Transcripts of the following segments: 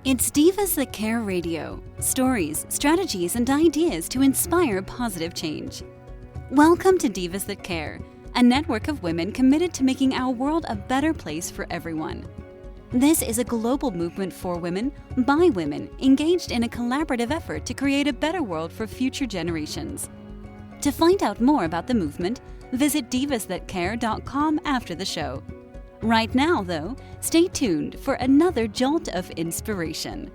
It's Divas That Care Radio. Stories, strategies, and ideas to inspire positive change. Welcome to Divas That Care, a network of women committed to making our world a better place for everyone. This is a global movement for women, by women, engaged in a collaborative effort to create a better world for future generations. To find out more about the movement, visit divasthatcare.com after the show. Right now, though, stay tuned for another jolt of inspiration.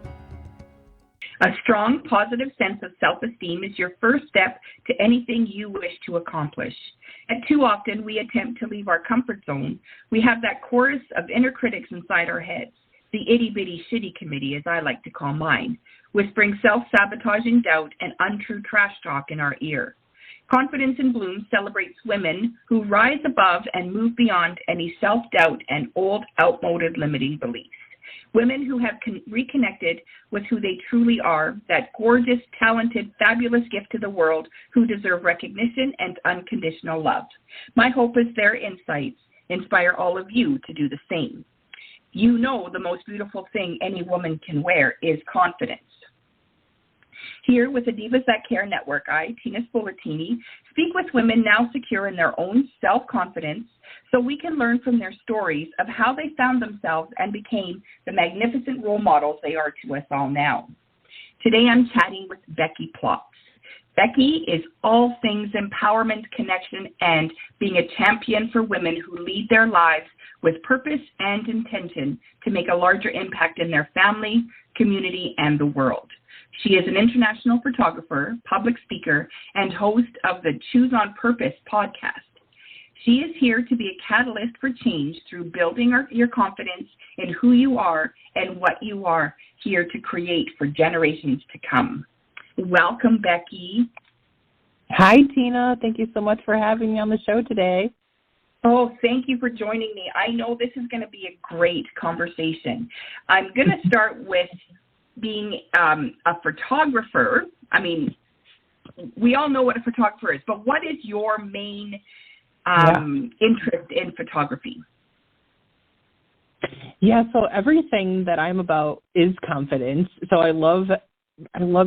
A strong, positive sense of self-esteem is your first step to anything you wish to accomplish. And too often, we attempt to leave our comfort zone. We have that chorus of inner critics inside our heads, the itty-bitty shitty committee, as I like to call mine, whispering self-sabotaging doubt and untrue trash talk in our ear. Confidence in Bloom celebrates women who rise above and move beyond any self-doubt and old, outmoded limiting beliefs. Women who have reconnected with who they truly are, that gorgeous, talented, fabulous gift to the world who deserve recognition and unconditional love. My hope is their insights inspire all of you to do the same. You know the most beautiful thing any woman can wear is confidence. Here with the Divas That Care Network, I, Tina Spolatini, speak with women now secure in their own self-confidence so we can learn from their stories of how they found themselves and became the magnificent role models they are to us all now. Today I'm chatting with Becky Plotz. Becky is all things empowerment, connection, and being a champion for women who lead their lives with purpose and intention to make a larger impact in their family, community, and the world. She is an international photographer, public speaker, and host of the Choose on Purpose podcast. She is here to be a catalyst for change through building your confidence in who you are and what you are here to create for generations to come. Welcome, Becky. Hi, Tina. Thank you so much for having me on the show today. Oh, thank you for joining me. I know this is going to be a great conversation. I'm going to start with being a photographer. I mean, we all know what a photographer is, but what is your main interest in photography? Yeah, so everything that I'm about is confidence. So I love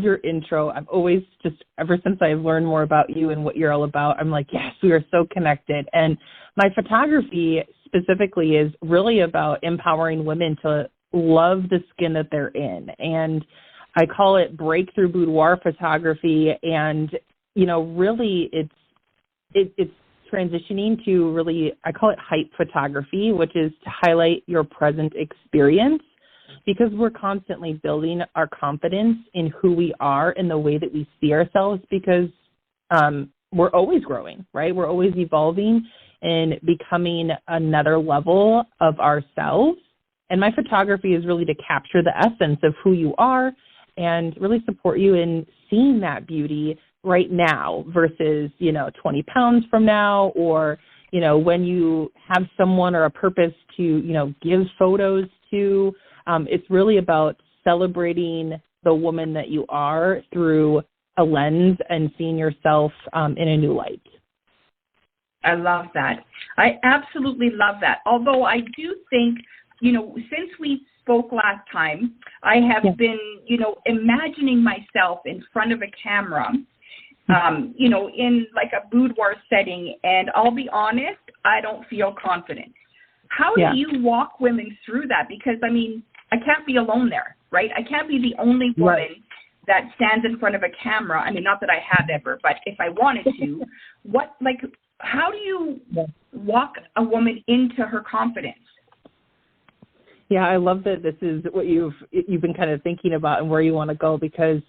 your intro. I've always just, ever since I've learned more about you and what you're all about, I'm like, yes, we are so connected. And my photography specifically is really about empowering women to love the skin that they're in. And I call it breakthrough boudoir photography. And, you know, really it's transitioning to really, I call it hype photography, which is to highlight your present experience, because we're constantly building our confidence in who we are and the way that we see ourselves, because we're always growing, right? We're always evolving and becoming another level of ourselves. And my photography is really to capture the essence of who you are and really support you in seeing that beauty right now versus, 20 pounds from now, or, when you have someone or a purpose to, give photos to. It's really about celebrating the woman that you are through a lens and seeing yourself in a new light. I love that. I absolutely love that. Although I do think, since we spoke last time, I have been, imagining myself in front of a camera, in like a boudoir setting, and I'll be honest, I don't feel confident. How do you walk women through that? Because, I can't be alone there, right? I can't be the only woman that stands in front of a camera. I mean, not that I have ever, but if I wanted to, how do you walk a woman into her confidence? Yeah, I love that this is what you've been kind of thinking about and where you want to go, because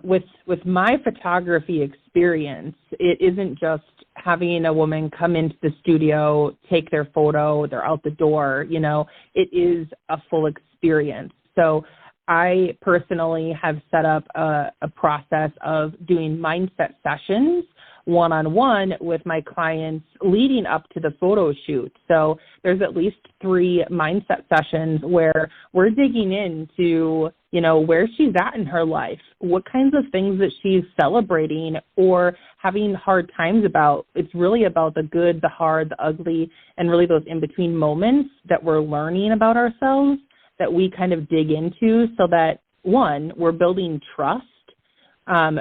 with my photography experience, it isn't just having a woman come into the studio, take their photo, they're out the door, it is a full experience. So I personally have set up a process of doing mindset sessions one-on-one with my clients leading up to the photo shoot. So there's at least 3 mindset sessions where we're digging into, where she's at in her life, what kinds of things that she's celebrating or having hard times about. It's really about the good, the hard, the ugly, and really those in-between moments that we're learning about ourselves that we kind of dig into so that, one, we're building trust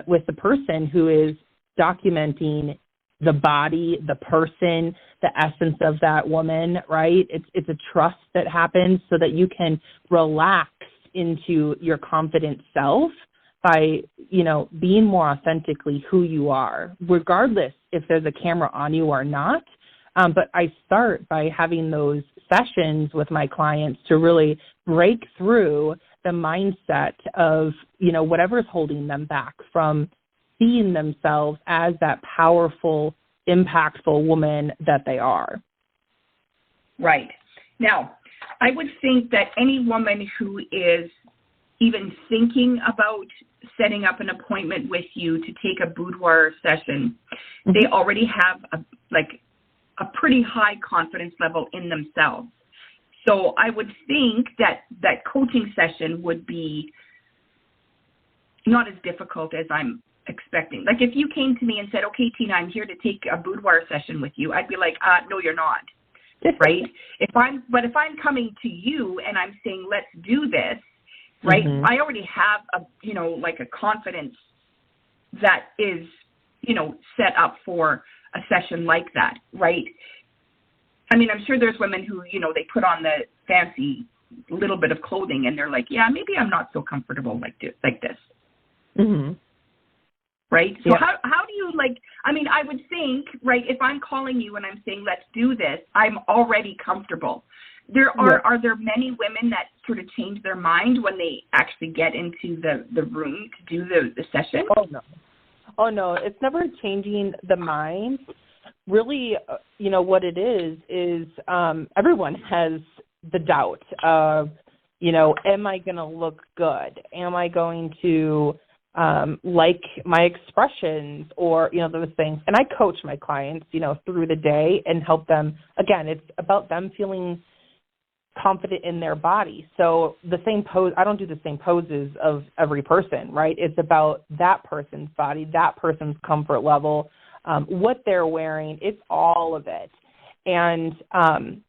with the person who is documenting the body, the person, the essence of that woman, right? It's a trust that happens so that you can relax into your confident self by, being more authentically who you are, regardless if there's a camera on you or not. But I start by having those sessions with my clients to really break through the mindset of, whatever's holding them back from seeing themselves as that powerful, impactful woman that they are. Right. Now, I would think that any woman who is even thinking about setting up an appointment with you to take a boudoir session, they already have a pretty high confidence level in themselves. So I would think that that coaching session would be not as difficult as I'm expecting. Like if you came to me and said, okay, Tina, I'm here to take a boudoir session with you, I'd be like, no, you're not. Right? If I'm coming to you and I'm saying, let's do this, right? I already have a confidence that is, set up for a session like that, right? I mean, I'm sure there's women who, they put on the fancy little bit of clothing and they're like, yeah, maybe I'm not so comfortable like this. Right? So how do you I would think, right, if I'm calling you and I'm saying, let's do this, I'm already comfortable. Are there many women that sort of change their mind when they actually get into the room to do the session? Oh, no. It's never changing the mind. Really, what it is everyone has the doubt of, am I going to look good? Am I going to like my expressions or, those things? And I coach my clients, through the day and help them. Again, it's about them feeling confident in their body. So the same pose, I don't do the same poses of every person, right? It's about that person's body, that person's comfort level, what they're wearing. It's all of it. And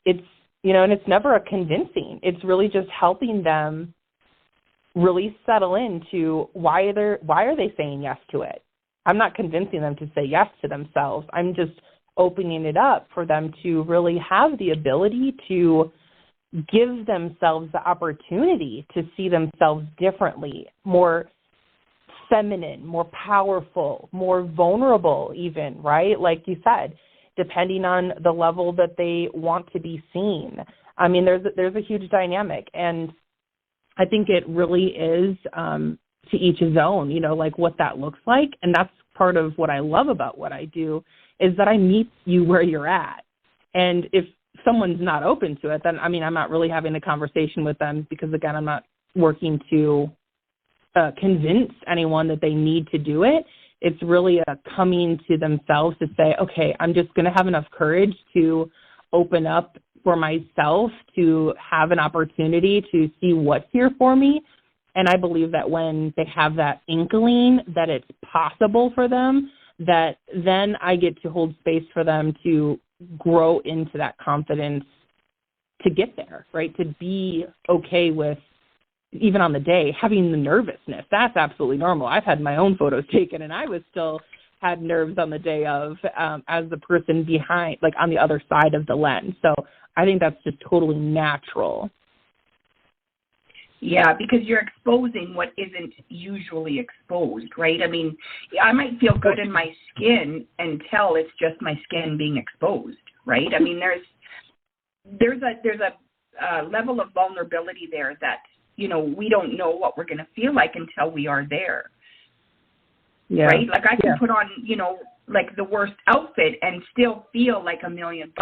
it's, and it's never a convincing. It's really just helping them really settle into why are they saying yes to it. I'm not convincing them to say yes to themselves. I'm just opening it up for them to really have the ability to give themselves the opportunity to see themselves differently, more feminine, more powerful, more vulnerable even, right? Like you said, depending on the level that they want to be seen. I mean, there's a huge dynamic, and I think it really is to each his own, what that looks like. And that's part of what I love about what I do is that I meet you where you're at. And if someone's not open to it, then, I'm not really having a conversation with them because, again, I'm not working to convince anyone that they need to do it. It's really a coming to themselves to say, okay, I'm just going to have enough courage to open up for myself to have an opportunity to see what's here for me. And I believe that when they have that inkling that it's possible for them, that then I get to hold space for them to grow into that confidence to get there, right? To be okay with, even on the day, having the nervousness. That's absolutely normal. I've had my own photos taken and I was still had nerves on the day of as the person behind, on the other side of the lens. So I think that's just totally natural. Yeah, because you're exposing what isn't usually exposed, right? I mean, I might feel good in my skin until it's just my skin being exposed, right? I mean, there's a level of vulnerability there that, we don't know what we're going to feel like until we are there. Yeah. Right? Like I can put on, the worst outfit and still feel like $1 million,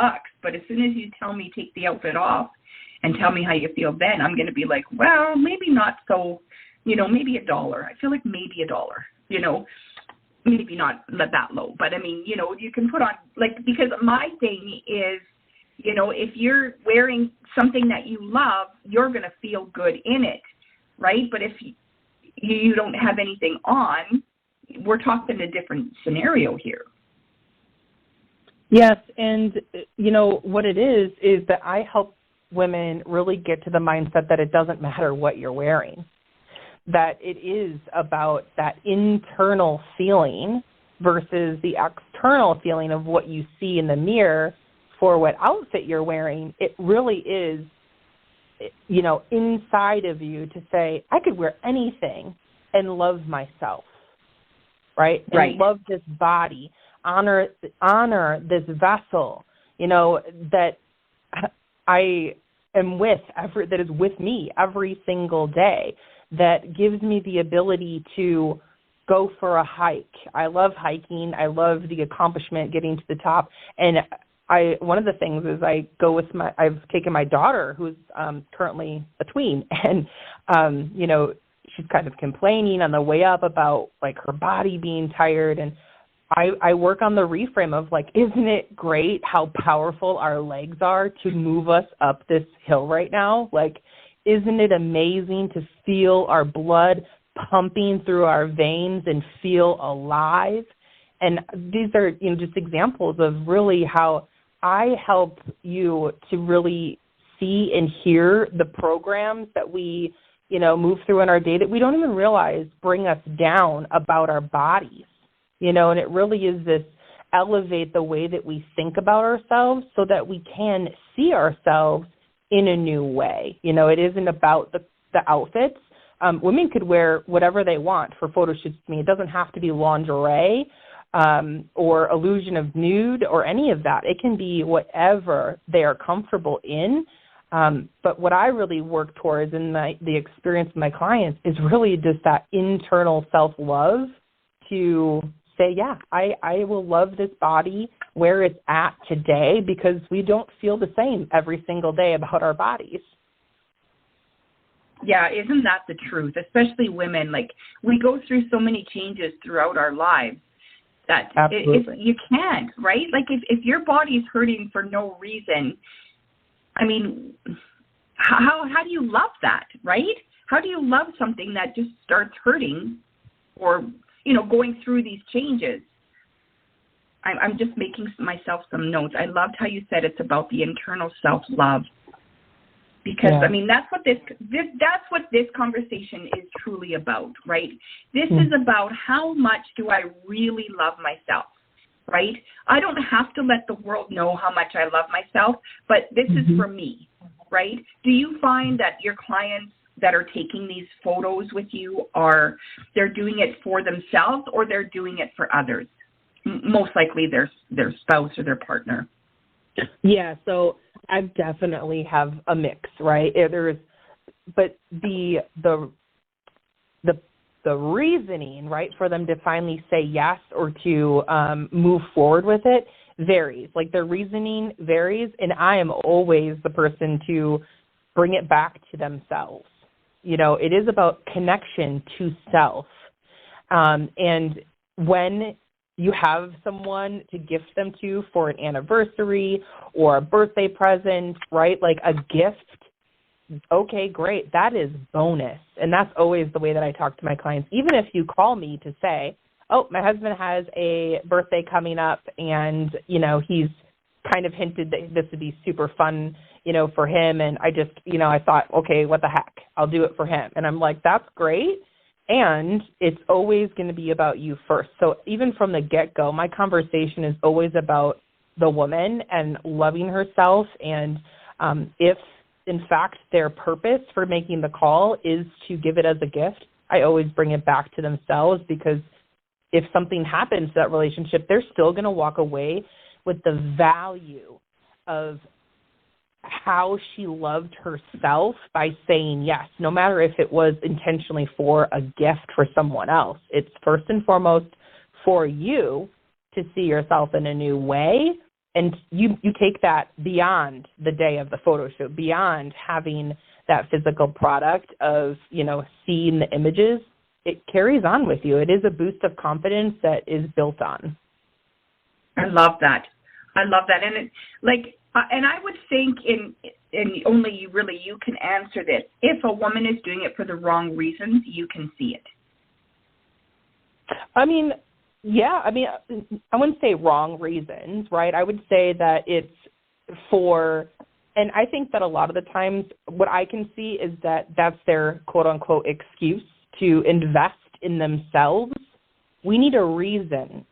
but as soon as you tell me take the outfit off and tell me how you feel then, I'm going to be like, well, maybe not so, maybe $1. I feel like maybe $1, maybe not that low, but I mean, you can put on because my thing is, if you're wearing something that you love, you're going to feel good in it, right? But if you don't have anything on, we're talking a different scenario here. Yes, and what it is that I help women really get to the mindset that it doesn't matter what you're wearing, that it is about that internal feeling versus the external feeling of what you see in the mirror for what outfit you're wearing. It really is, you know, inside of you to say, I could wear anything and love myself, right? Right. And love this body, honor this vessel, you know, that I am with, that is with me every single day, that gives me the ability to go for a hike. I love hiking. I love the accomplishment, getting to the top. And one of the things is I've taken my daughter, who's currently a tween, and, you know, she's kind of complaining on the way up about, like, her body being tired. And I work on the reframe of, like, isn't it great how powerful our legs are to move us up this hill right now? Like, isn't it amazing to feel our blood pumping through our veins and feel alive? And these are, you know, just examples of really how I help you to really see and hear the programs that we, you know, move through in our day that we don't even realize bring us down about our bodies, you know, and it really is this elevate the way that we think about ourselves so that we can see ourselves in a new way. You know, it isn't about the outfits. Women could wear whatever they want for photo shoots. I mean, it doesn't have to be lingerie or illusion of nude or any of that. It can be whatever they are comfortable in. But what I really work towards in the experience of my clients is really just that internal self-love to say, yeah, I will love this body where it's at today, because we don't feel the same every single day about our bodies. Yeah, isn't that the truth? Especially women, like, we go through so many changes throughout our lives that you can't, right? Like, if your body's hurting for no reason, I mean, how do you love that, right? How do you love something that just starts hurting or, you know, going through these changes? I'm just making myself some notes. I loved how you said it's about the internal self-love. Because, I mean, that's what this conversation is truly about, right? This is about how much do I really love myself, right? I don't have to let the world know how much I love myself, but this is for me, right? Do you find that your clients that are taking these photos with you they're doing it for themselves or they're doing it for others? Most likely their spouse or their partner. Yeah, so I definitely have a mix, right? But the reasoning, right, for them to finally say yes or to move forward with it varies. Like, their reasoning varies, and I am always the person to bring it back to themselves. You know, it is about connection to self. And when you have someone to gift them to for an anniversary or a birthday present, right? Like a gift, okay, great. That is bonus. And that's always the way that I talk to my clients. Even if you call me to say, oh, my husband has a birthday coming up and, you know, he's kind of hinted that this would be super fun, you know, for him. And I just, you know, I thought, okay, what the heck? I'll do it for him. And I'm like, that's great. And it's always going to be about you first. So even from the get-go, my conversation is always about the woman and loving herself. And if, in fact, their purpose for making the call is to give it as a gift, I always bring it back to themselves, because if something happens to that relationship, they're still going to walk away with the value of how she loved herself by saying yes, no matter if it was intentionally for a gift for someone else. It's first and foremost for you to see yourself in a new way, and you take that beyond the day of the photo shoot, beyond having that physical product of, you know, seeing the images. It carries on with you. It is a boost of confidence that is built on. I love that. And it, like, and I would think and only you can answer this. If a woman is doing it for the wrong reasons, you can see it. I mean, yeah. I mean, I wouldn't say wrong reasons, right? I would say that it's for And I think that a lot of the times what I can see is that that's their quote-unquote excuse to invest in themselves. We need a reason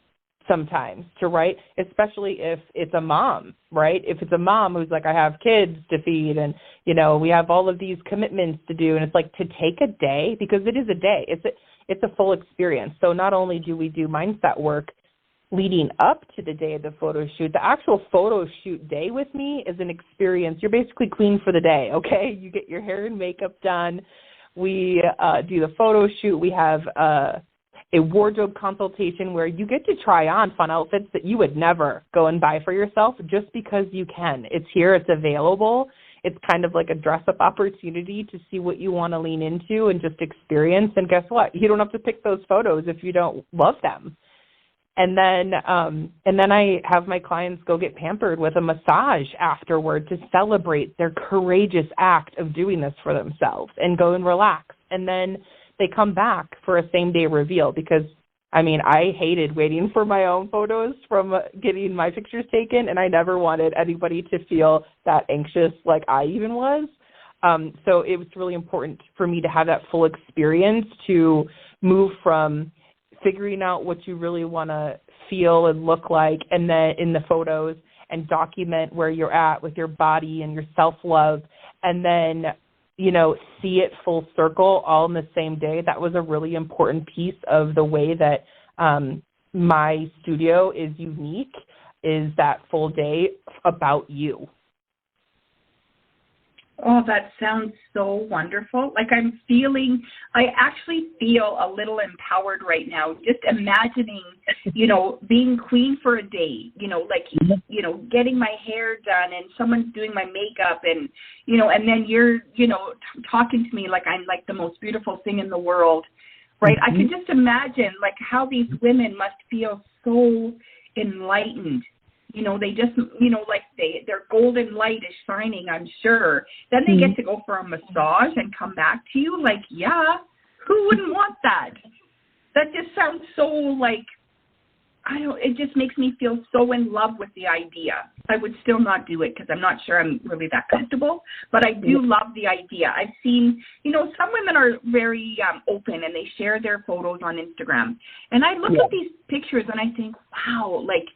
sometimes to write, especially if it's a mom, right? If it's a mom who's like, I have kids to feed and, we have all of these commitments to do. And it's like to take a day, because it is a day. It's a full experience. So not only do we do mindset work leading up to the day of the photo shoot, the actual photo shoot day with me is an experience. You're basically clean for the day, okay? You get your hair and makeup done. We do the photo shoot. We have a wardrobe consultation where you get to try on fun outfits that you would never go and buy for yourself just because you can. It's here. It's available. It's kind of like a dress-up opportunity to see what you want to lean into and just experience. And guess what? You don't have to pick those photos if you don't love them. And then I have my clients go get pampered with a massage afterward to celebrate their courageous act of doing this for themselves and go and relax. And then they come back for a same-day reveal because, I hated waiting for my own photos from getting my pictures taken, and I never wanted anybody to feel that anxious like I even was. So it was really important for me to have that full experience to move from figuring out what you really want to feel and look like, and then in the photos, and document where you're at with your body and your self-love, and then, see it full circle all in the same day. That was a really important piece of the way that my studio is unique, is that full day about you. Oh, that sounds so wonderful. Like I actually feel a little empowered right now, just imagining, being queen for a day, getting my hair done and someone's doing my makeup and, and then you're, talking to me like I'm like the most beautiful thing in the world, right? I could just imagine like how these women must feel so enlightened. They just, like their golden light is shining, I'm sure. Then they get to go for a massage and come back to you. Like, yeah, who wouldn't want that? That just sounds so like, it just makes me feel so in love with the idea. I would still not do it because I'm not sure I'm really that comfortable, but I do love the idea. I've seen, some women are very open and they share their photos on Instagram. And I look at these pictures and I think, wow, like,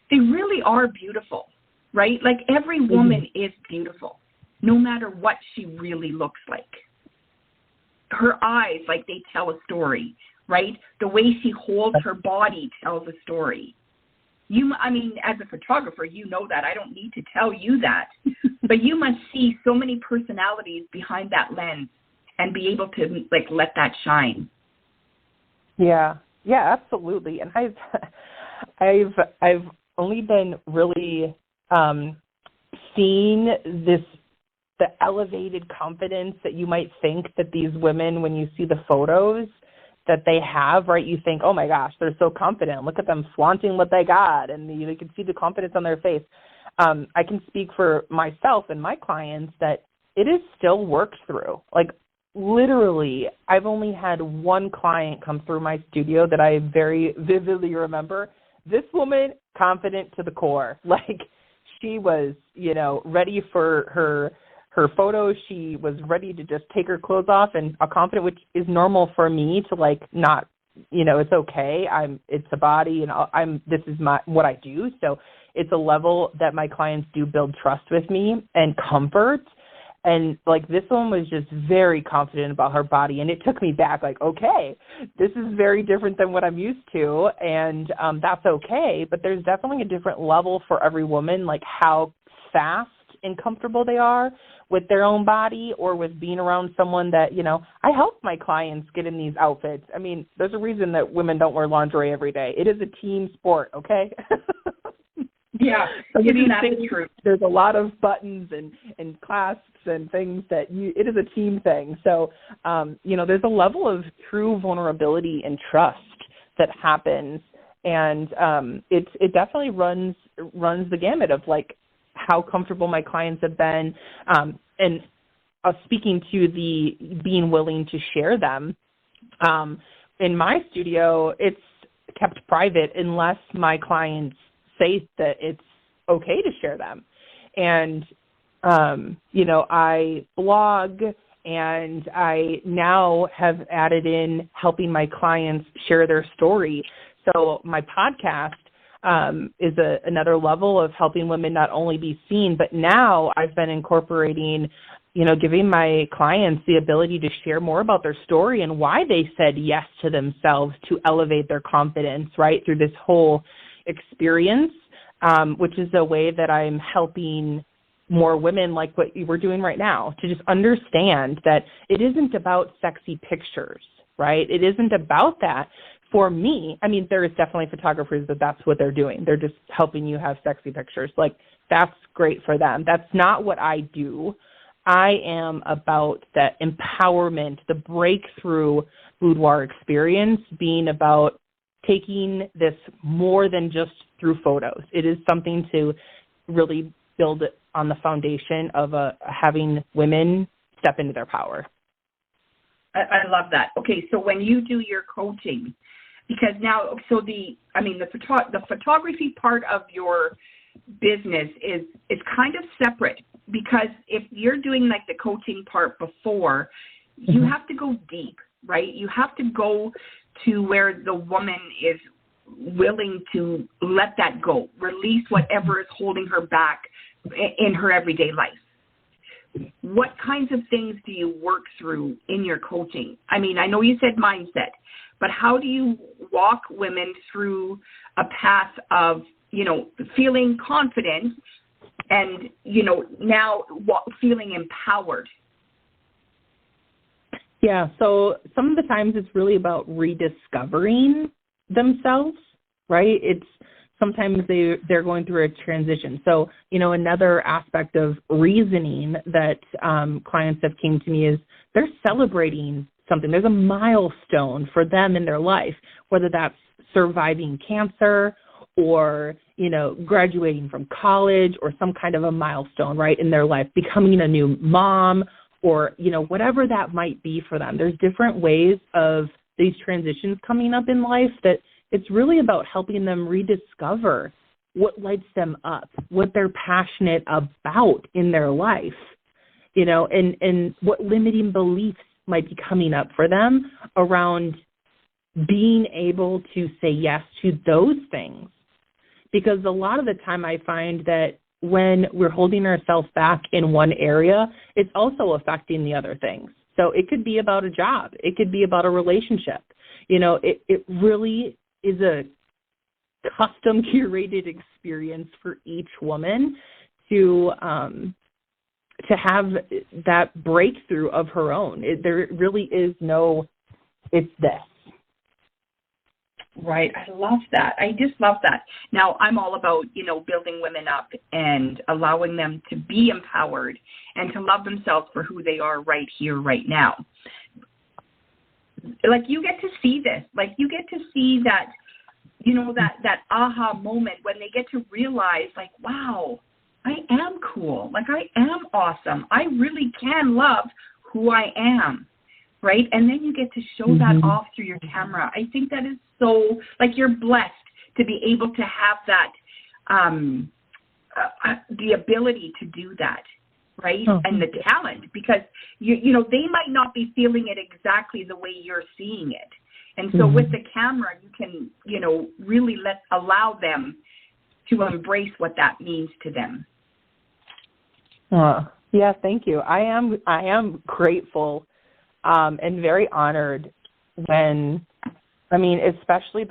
they really are beautiful, right? Like every woman is beautiful, no matter what she really looks like. Her eyes, like they tell a story, right? The way she holds her body tells a story. As a photographer, you know that. I don't need to tell you that. But you must see so many personalities behind that lens and be able to like let that shine. Yeah, absolutely. And I've only been really seeing the elevated confidence that you might think that these women, when you see the photos that they have, right, you think, oh my gosh, they're so confident. Look at them flaunting what they got, and you can see the confidence on their face. I can speak for myself and my clients that it is still worked through. Like literally, I've only had one client come through my studio that I very vividly remember. This woman, confident to the core. Like she was, ready for her photos. She was ready to just take her clothes off and confident, which is normal for me to like not, it's okay. It's a body and this is what I do. So it's a level that my clients do build trust with me and comfort. And, like, this one was just very confident about her body, and it took me back, like, okay, this is very different than what I'm used to, and that's okay. But there's definitely a different level for every woman, like how fast and comfortable they are with their own body or with being around someone that, I help my clients get in these outfits. There's a reason that women don't wear lingerie every day. It is a team sport, okay? Yeah, that is true. There's a lot of buttons and clasps and things that it is a team thing. So, there's a level of true vulnerability and trust that happens. And it definitely runs the gamut of like how comfortable my clients have been. And speaking to the being willing to share them, in my studio, it's kept private unless my clients say that it's okay to share them. And I blog, and I now have added in helping my clients share their story. So my podcast is another level of helping women not only be seen, but now I've been incorporating, giving my clients the ability to share more about their story and why they said yes to themselves to elevate their confidence, right, through this whole experience, which is a way that I'm helping more women like what we're doing right now to just understand that it isn't about sexy pictures, right? It isn't about that. For me, I mean, there is definitely photographers that that's what they're doing. They're just helping you have sexy pictures. Like, that's great for them. That's not what I do. I am about that empowerment, the breakthrough boudoir experience being about taking this more than just through photos. It is something to really build on the foundation of having women step into their power. I love that. Okay, so when you do your coaching, because now, so the photography part of your business is kind of separate, because if you're doing like the coaching part before, you have to go deep, right? You have to go to where the woman is willing to let that go, release whatever is holding her back in her everyday life. What kinds of things do you work through in your coaching? I mean, I know you said mindset, but how do you walk women through a path of, feeling confident and, now feeling empowered? Yeah, so some of the times it's really about rediscovering themselves, right? It's sometimes they're going through a transition. So, another aspect of reasoning that clients have came to me is they're celebrating something. There's a milestone for them in their life, whether that's surviving cancer or, graduating from college or some kind of a milestone, right, in their life, becoming a new mom or, whatever that might be for them. There's different ways of these transitions coming up in life that it's really about helping them rediscover what lights them up, what they're passionate about in their life, and what limiting beliefs might be coming up for them around being able to say yes to those things. Because a lot of the time I find that when we're holding ourselves back in one area, it's also affecting the other things. So it could be about a job. It could be about a relationship. It really is a custom curated experience for each woman to have that breakthrough of her own. There really is no, it's this. Right. I love that. I just love that. Now, I'm all about, building women up and allowing them to be empowered and to love themselves for who they are right here, right now. Like, you get to see this. Like, you get to see that, that aha moment when they get to realize, like, wow, I am cool. Like, I am awesome. I really can love who I am. Right? And then you get to show that off through your camera. I think that is so, like, you're blessed to be able to have that, the ability to do that, right? Oh. And the talent, because, they might not be feeling it exactly the way you're seeing it. And so with the camera, you can, really allow them to embrace what that means to them. Yeah, thank you. I am grateful and very honored when, especially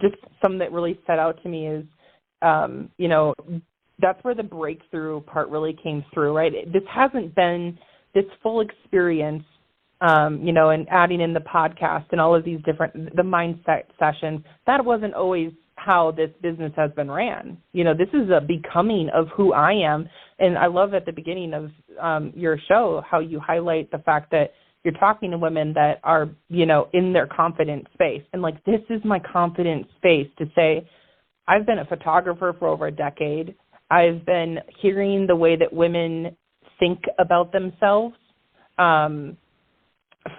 just something that really set out to me is, that's where the breakthrough part really came through, right? This hasn't been this full experience, and adding in the podcast and all of these the mindset sessions. That wasn't always how this business has been ran. This is a becoming of who I am. And I love at the beginning of your show how you highlight the fact that you're talking to women that are, in their confident space. And like, this is my confident space to say, I've been a photographer for over a decade. I've been hearing the way that women think about themselves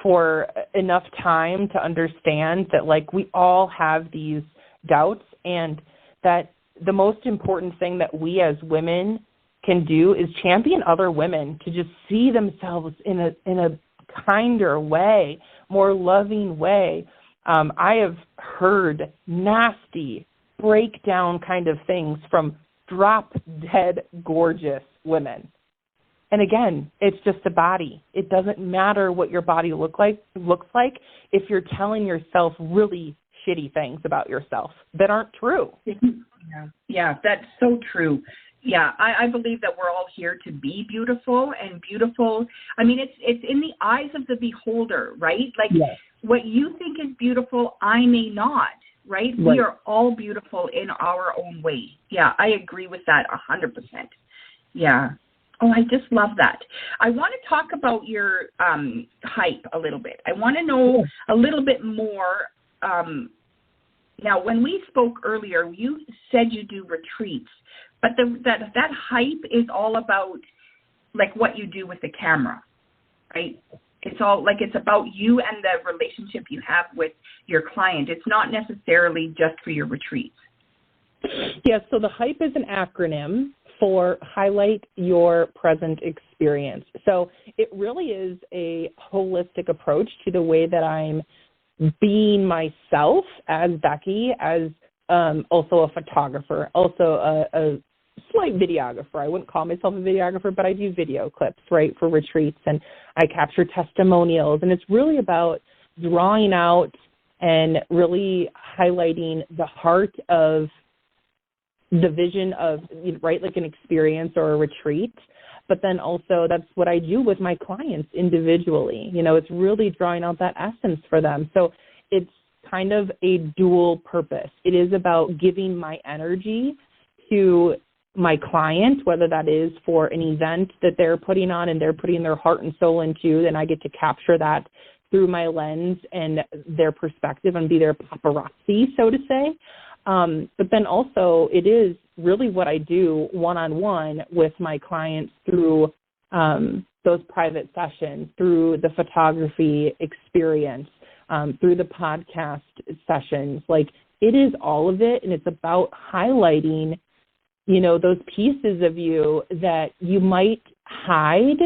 for enough time to understand that, like, we all have these doubts, and that the most important thing that we as women can do is champion other women to just see themselves in a kinder way, more loving way. I have heard nasty breakdown kind of things from drop-dead gorgeous women. And again, it's just a body. It doesn't matter what your body looks like if you're telling yourself really shitty things about yourself that aren't true. Yeah, that's so true. Yeah, I believe that we're all here to be beautiful, and beautiful, I mean, it's in the eyes of the beholder, right? Like, yes. What you think is beautiful, I may not, right? We are all beautiful in our own way. Yeah, I agree with that 100%. Yeah. Oh, I just love that. I want to talk about your hype a little bit. I want to know a little bit more. Now, when we spoke earlier, you said you do retreats, but that hype is all about like what you do with the camera, right? It's all like it's about you and the relationship you have with your client. It's not necessarily just for your retreats. Yeah, so the hype is an acronym for highlight your present experience. So it really is a holistic approach to the way that I'm being myself as Becky, as also a photographer, also a slight videographer. I wouldn't call myself a videographer, but I do video clips, right, for retreats, and I capture testimonials. And it's really about drawing out and really highlighting the heart of the vision of, right, like an experience or a retreat. But then also that's what I do with my clients individually. It's really drawing out that essence for them. So it's kind of a dual purpose. It is about giving my energy to my client, whether that is for an event that they're putting on and they're putting their heart and soul into, then I get to capture that through my lens and their perspective and be their paparazzi, so to say. But then also it is really what I do one-on-one with my clients through those private sessions, through the photography experience, through the podcast sessions. Like, it is all of it, and it's about highlighting, those pieces of you that you might hide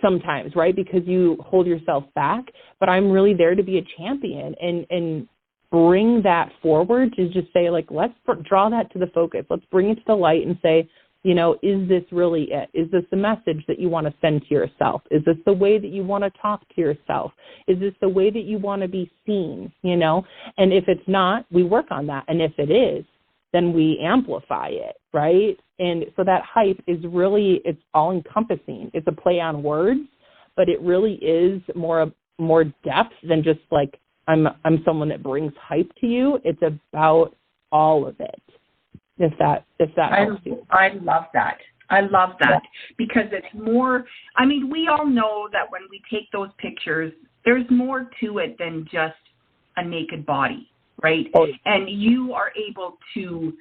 sometimes, right, because you hold yourself back. But I'm really there to be a champion and bring that forward, to just say, like, let's draw that to the focus. Let's bring it to the light and say, is this really it? Is this the message that you want to send to yourself? Is this the way that you want to talk to yourself? Is this the way that you want to be seen? And if it's not, we work on that. And if it is, then we amplify it, right? And so that hype is really, it's all-encompassing. It's a play on words, but it really is more depth than just like, I'm someone that brings hype to you. It's about all of it. If that helps you. I love that. Because it's more, I mean, we all know that when we take those pictures, there's more to it than just a naked body, right? Oh. And you are able to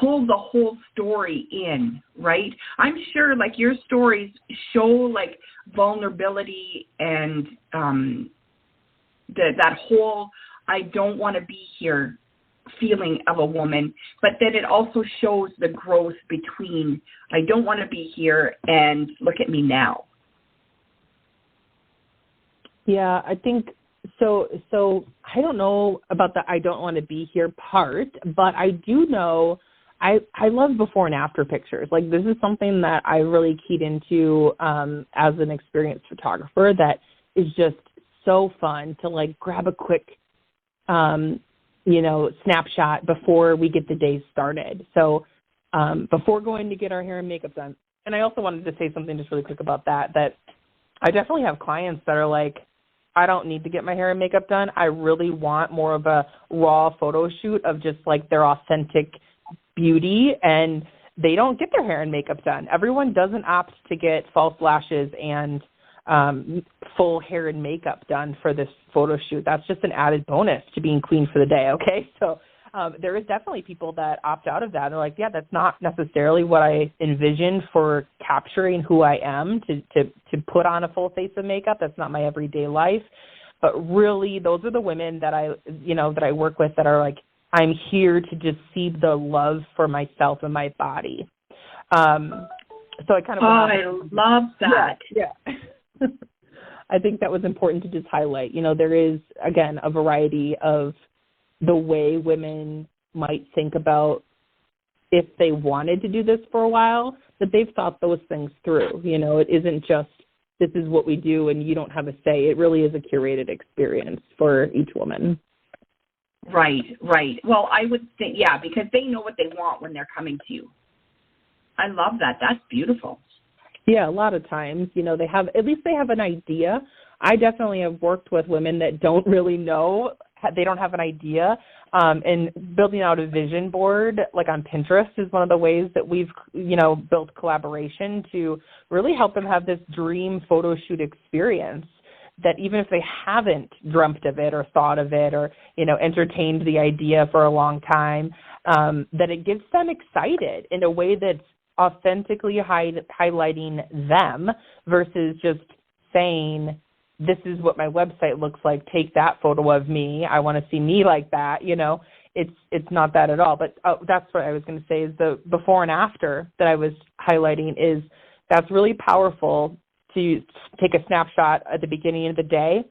pull the whole story in, right? I'm sure, like, your stories show, like, vulnerability and that whole I don't want to be here feeling of a woman, but then it also shows the growth between I don't want to be here and look at me now. Yeah, I think so I don't know about the I don't want to be here part, but I do know I love before and after pictures. Like, this is something that I really keyed into as an experienced photographer, that is just so fun to, like, grab a quick snapshot before we get the day started. So before going to get our hair and makeup done. And I also wanted to say something just really quick about that I definitely have clients that are like, I don't need to get my hair and makeup done. I really want more of a raw photo shoot of just, like, their authentic beauty, and they don't get their hair and makeup done. Everyone doesn't opt to get false lashes and full hair and makeup done for this photo shoot. That's just an added bonus to being queen for the day, okay? So there is definitely people that opt out of that. They're like, yeah, that's not necessarily what I envisioned for capturing who I am, to put on a full face of makeup. That's not my everyday life. But really, those are the women that I work with that are like, I'm here to just see the love for myself and my body. So I kind of I love that. Yeah. I think that was important to just highlight. There is, again, a variety of the way women might think about if they wanted to do this for a while, that they've thought those things through. It isn't just this is what we do and you don't have a say. It really is a curated experience for each woman. Right. Well, I would say, yeah, because they know what they want when they're coming to you. I love that. That's beautiful. Yeah, a lot of times, they have an idea. I definitely have worked with women that don't really know. They don't have an idea. And building out a vision board, like on Pinterest, is one of the ways that we've, built collaboration to really help them have this dream photo shoot experience that even if they haven't dreamt of it or thought of it or, entertained the idea for a long time, that it gets them excited in a way that's authentically highlighting them versus just saying, this is what my website looks like. Take that photo of me. I want to see me like that. It's not that at all. But that's what I was going to say is the before and after that I was highlighting is that's really powerful to take a snapshot at the beginning of the day.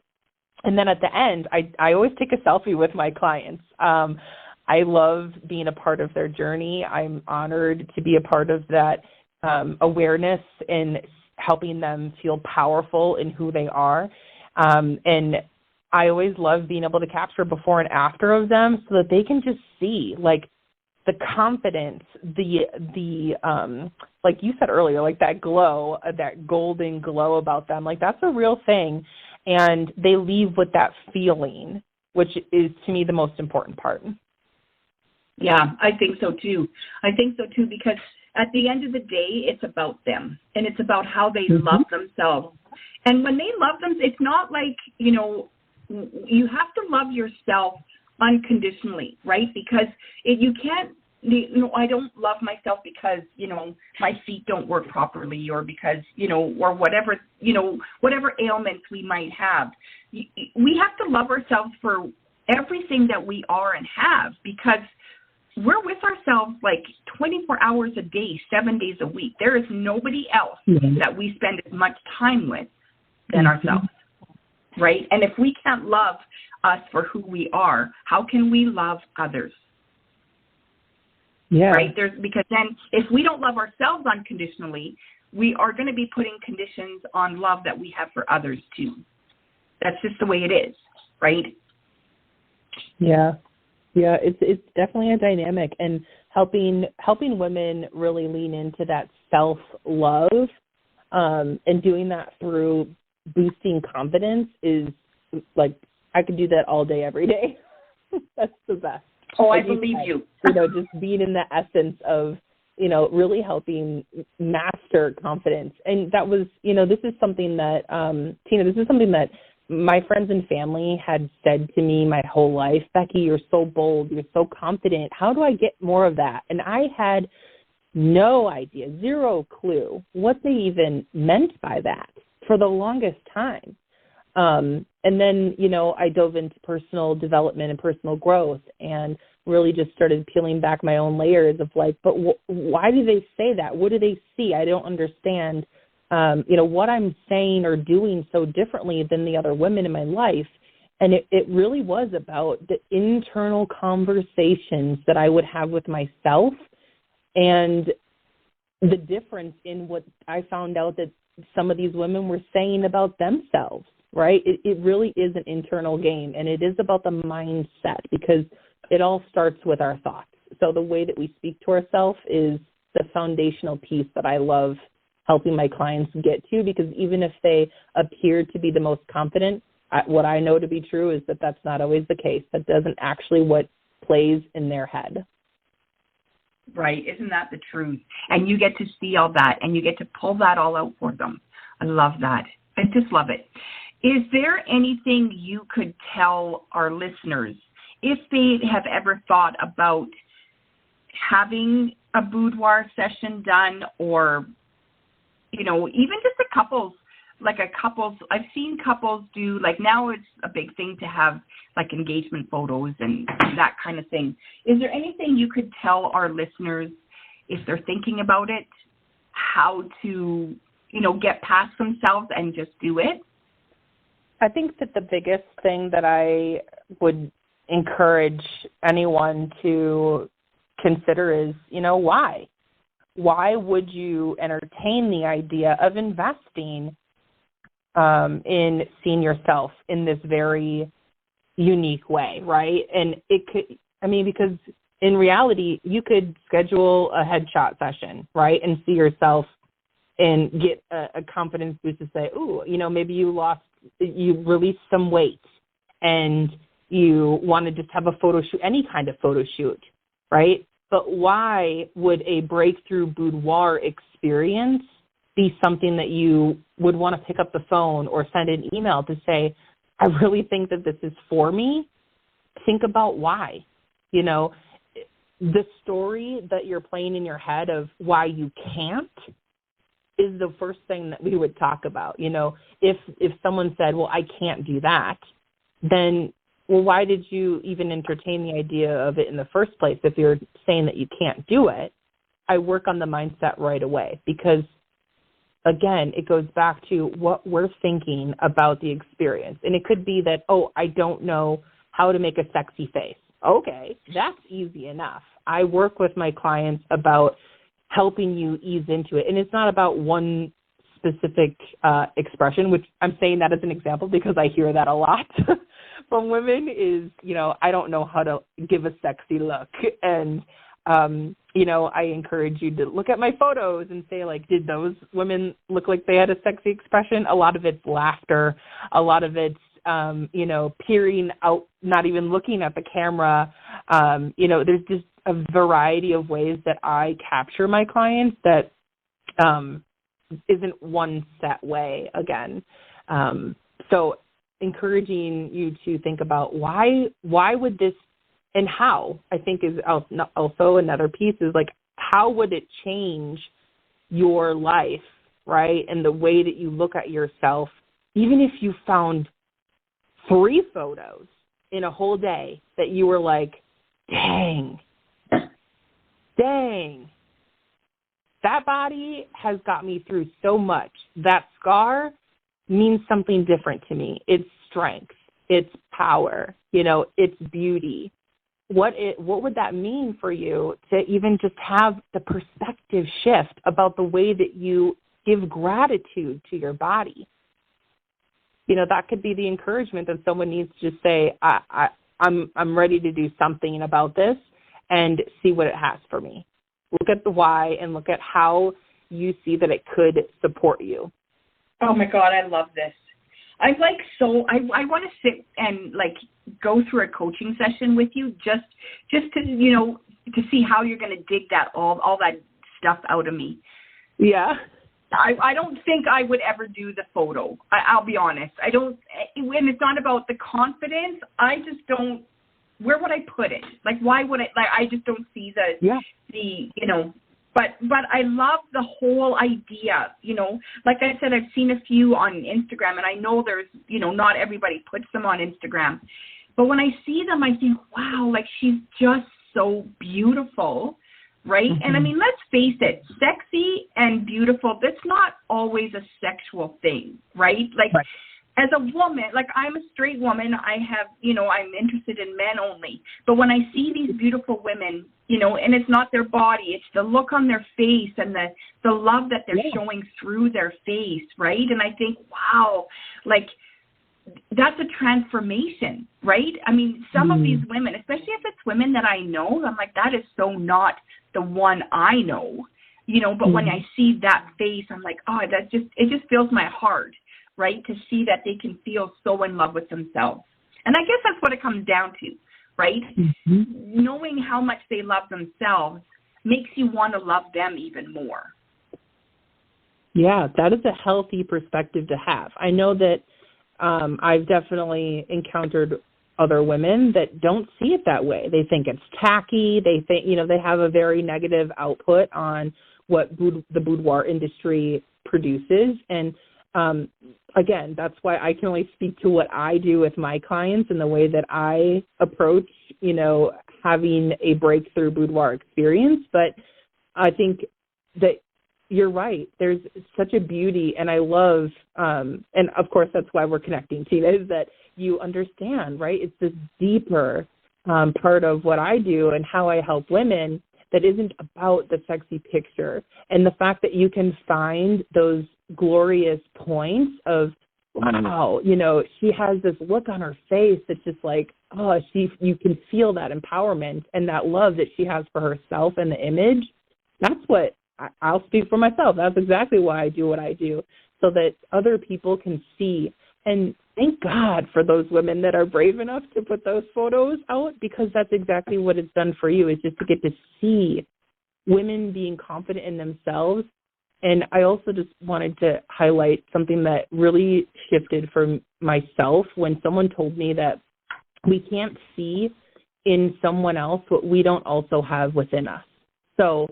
And then at the end, I always take a selfie with my clients. I love being a part of their journey. I'm honored to be a part of that awareness and helping them feel powerful in who they are. And I always love being able to capture before and after of them so that they can just see, like, the confidence, the like you said earlier, like that glow, that golden glow about them. Like, that's a real thing. And they leave with that feeling, which is, to me, the most important part. Yeah, I think so too. Because at the end of the day, it's about them and it's about how they love themselves. And when they love them, it's not like, you have to love yourself unconditionally, right? Because you can't, I don't love myself because, my feet don't work properly or because, or whatever, whatever ailments we might have. We have to love ourselves for everything that we are and have, because we're with ourselves like 24 hours a day, 7 days a week. There is nobody else that we spend as much time with than ourselves, right? And if we can't love us for who we are, how can we love others? Yeah. Right? Because then if we don't love ourselves unconditionally, we are going to be putting conditions on love that we have for others too. That's just the way it is, right? Yeah. Yeah, it's definitely a dynamic, and helping women really lean into that self-love, and doing that through boosting confidence is, like, I could do that all day, every day. That's the best. Oh, I believe you. Just being in the essence of, really helping master confidence. And that was, this is something that, Tina, this is something that my friends and family had said to me my whole life. Becky, you're so bold. You're so confident. How do I get more of that? And I had no idea, zero clue what they even meant by that for the longest time. And then, I dove into personal development and personal growth and really just started peeling back my own layers of like, but why do they say that? What do they see? I don't understand. What I'm saying or doing so differently than the other women in my life. And it really was about the internal conversations that I would have with myself and the difference in what I found out that some of these women were saying about themselves, right? It really is an internal game, and it is about the mindset because it all starts with our thoughts. So the way that we speak to ourselves is the foundational piece that I love helping my clients get to, because even if they appear to be the most confident, what I know to be true is that that's not always the case. That doesn't actually what plays in their head. Right. Isn't that the truth? And you get to see all that and you get to pull that all out for them. I love that. I just love it. Is there anything you could tell our listeners if they have ever thought about having a boudoir session done, or even just I've seen couples do, like, now it's a big thing to have like engagement photos and that kind of thing. Is there anything you could tell our listeners if they're thinking about it how to, get past themselves and just do it? I think that the biggest thing that I would encourage anyone to consider is, why? Why would you entertain the idea of investing in seeing yourself in this very unique way, right? And it could, because in reality, you could schedule a headshot session, right, and see yourself and get a confidence boost to say, ooh, maybe you released some weight and you want to just have a photo shoot, any kind of photo shoot, right? But why would a breakthrough boudoir experience be something that you would want to pick up the phone or send an email to say, I really think that this is for me? Think about why. The story that you're playing in your head of why you can't is the first thing that we would talk about. If someone said, well, I can't do that, then, well, why did you even entertain the idea of it in the first place? If you're saying that you can't do it, I work on the mindset right away because, again, it goes back to what we're thinking about the experience. And it could be that, oh, I don't know how to make a sexy face. Okay, that's easy enough. I work with my clients about helping you ease into it. And it's not about one specific expression, which I'm saying that as an example because I hear that a lot from women is, I don't know how to give a sexy look. And, I encourage you to look at my photos and say, like, did those women look like they had a sexy expression? A lot of it's laughter. A lot of it's, peering out, not even looking at the camera. There's just a variety of ways that I capture my clients that isn't one set way again. So encouraging you to think about why would this and how, I think is also another piece is like, how would it change your life, right? And the way that you look at yourself, even if you found 3 photos in a whole day that you were like, dang, that body has got me through so much. That scar means something different to me. It's strength. It's power. It's beauty. What would that mean for you to even just have the perspective shift about the way that you give gratitude to your body? That could be the encouragement that someone needs to just say, I'm ready to do something about this and see what it has for me. Look at the why and look at how you see that it could support you. Oh my God, I love this. I want to sit and go through a coaching session with you just to, to see how you're going to dig that, all that stuff out of me. Yeah. I don't think I would ever do the photo. I'll be honest. I don't, when it's not about the confidence, I just don't, where would I put it? Why would I just don't see but I love the whole idea, like I said, I've seen a few on Instagram and I know there's, not everybody puts them on Instagram, but when I see them, I think, wow, she's just so beautiful. Right? Mm-hmm. And let's face it, sexy and beautiful, that's not always a sexual thing, right? Right. As a woman, I'm a straight woman, I have, I'm interested in men only. But when I see these beautiful women, and it's not their body, it's the look on their face and the love that they're showing through their face, right? And I think, wow, that's a transformation, right? Some of these women, especially if it's women that I know, I'm like, that is so not the one I know, but when I see that face, I'm like, oh, it just fills my heart, right? To see that they can feel so in love with themselves. And I guess that's what it comes down to, right? Mm-hmm. Knowing how much they love themselves makes you want to love them even more. Yeah, that is a healthy perspective to have. I know that I've definitely encountered other women that don't see it that way. They think it's tacky. They think, they have a very negative output on what the boudoir industry produces. And again, that's why I can only speak to what I do with my clients and the way that I approach, having a breakthrough boudoir experience. But I think that you're right. There's such a beauty, and I love, and of course that's why we're connecting, Tina, is that you understand, right? It's this deeper part of what I do and how I help women that isn't about the sexy picture. And the fact that you can find those glorious points of, wow, you know, she has this look on her face that's just like, oh, you can feel that empowerment and that love that she has for herself and the image. That's what I'll speak for myself. That's exactly why I do what I do, so that other people can see. And thank God for those women that are brave enough to put those photos out, because that's exactly what it's done for you, is just to get to see women being confident in themselves. And I also just wanted to highlight something that really shifted for myself when someone told me that we can't see in someone else what we don't also have within us. So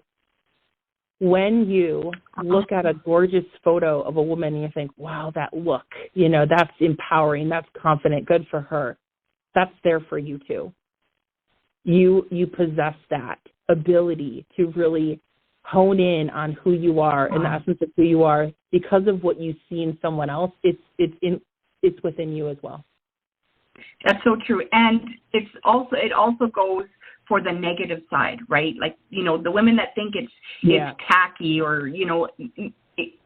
when you look at a gorgeous photo of a woman and you think, wow, that look, you know, that's empowering, that's confident, good for her, that's there for you too. You possess that ability to really hone in on who you are and the essence of who you are because of what you see in someone else. It's within you as well. That's so true. And it also goes for the negative side, right? Like, you know, the women that think it's tacky or, you know,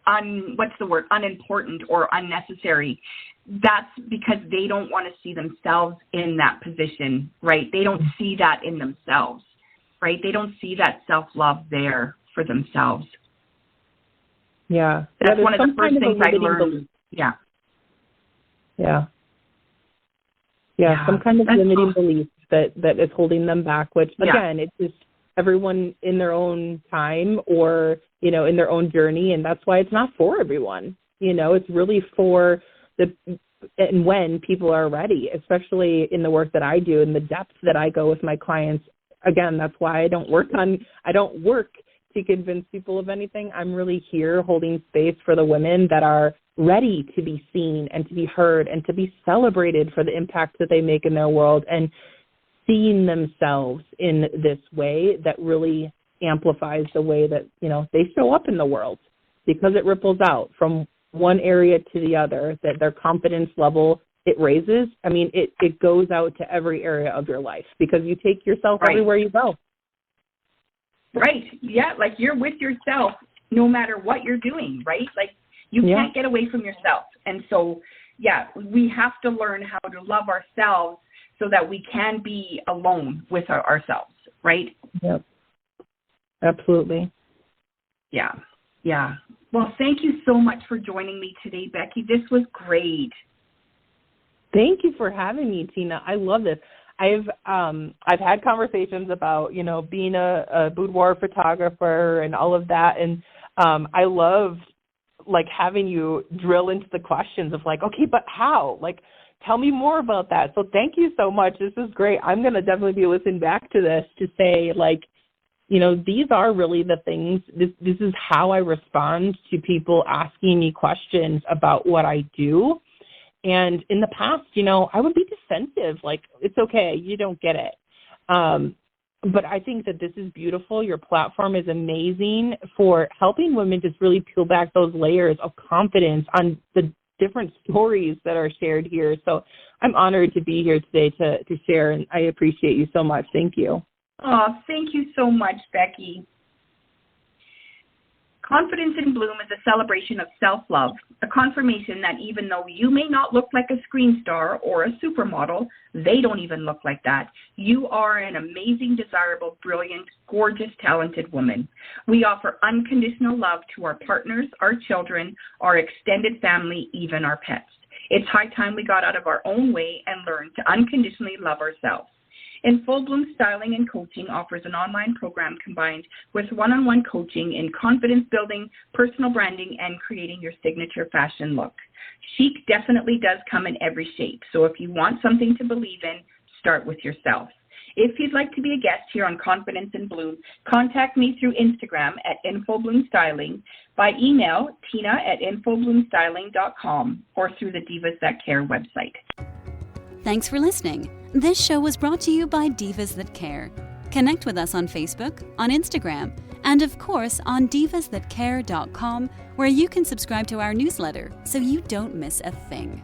unimportant or unnecessary. That's because they don't want to see themselves in that position, right? They don't see that in themselves, right? They don't see that self-love there for themselves. Yeah. That's one of the first things I learned. Yeah. Some kind of limiting belief that is holding them back, which, again, it's just everyone in their own time or, you know, in their own journey, and that's why it's not for everyone. You know, it's really for and when people are ready, especially in the work that I do and the depth that I go with my clients. Again, that's why I don't work to convince people of anything. I'm really here holding space for the women that are ready to be seen and to be heard and to be celebrated for the impact that they make in their world, and seeing themselves in this way that really amplifies the way that, you know, they show up in the world, because it ripples out from one area to the other, that their confidence level, it raises. I mean, it goes out to every area of your life because you take yourself everywhere you go. Right. Yeah. Like, you're with yourself no matter what you're doing, right? Like, you can't get away from yourself. And so, we have to learn how to love ourselves so that we can be alone with ourselves, right? Yep. Absolutely. Yeah. Well, thank you so much for joining me today, Becky. This was great. Thank you for having me, Tina. I love this. I've had conversations about, you know, being a boudoir photographer and all of that, and I love like having you drill into the questions of like, okay, but how? Like, tell me more about that. So thank you so much. This is great. I'm going to definitely be listening back to this to say, like, you know, these are really the things, this is how I respond to people asking me questions about what I do. And in the past, you know, I would be defensive, like, it's okay, you don't get it. But I think that this is beautiful. Your platform is amazing for helping women just really peel back those layers of confidence on the different stories that are shared here. So I'm honored to be here today to share, and I appreciate you so much. Thank you. Oh, thank you so much, Becky. Confidence in Bloom is a celebration of self-love, a confirmation that even though you may not look like a screen star or a supermodel, they don't even look like that. You are an amazing, desirable, brilliant, gorgeous, talented woman. We offer unconditional love to our partners, our children, our extended family, even our pets. It's high time we got out of our own way and learned to unconditionally love ourselves. In Full Bloom Styling and Coaching offers an online program combined with one-on-one coaching in confidence building, personal branding, and creating your signature fashion look. Chic definitely does come in every shape, so if you want something to believe in, start with yourself. If you'd like to be a guest here on Confidence in Bloom, contact me through Instagram at infobloomstyling, by email tina@infobloomstyling.com, or through the Divas That Care website. Thanks for listening. This show was brought to you by Divas That Care. Connect with us on Facebook, on Instagram, And of course on divasthatcare.com, where you can subscribe to our newsletter so you don't miss a thing.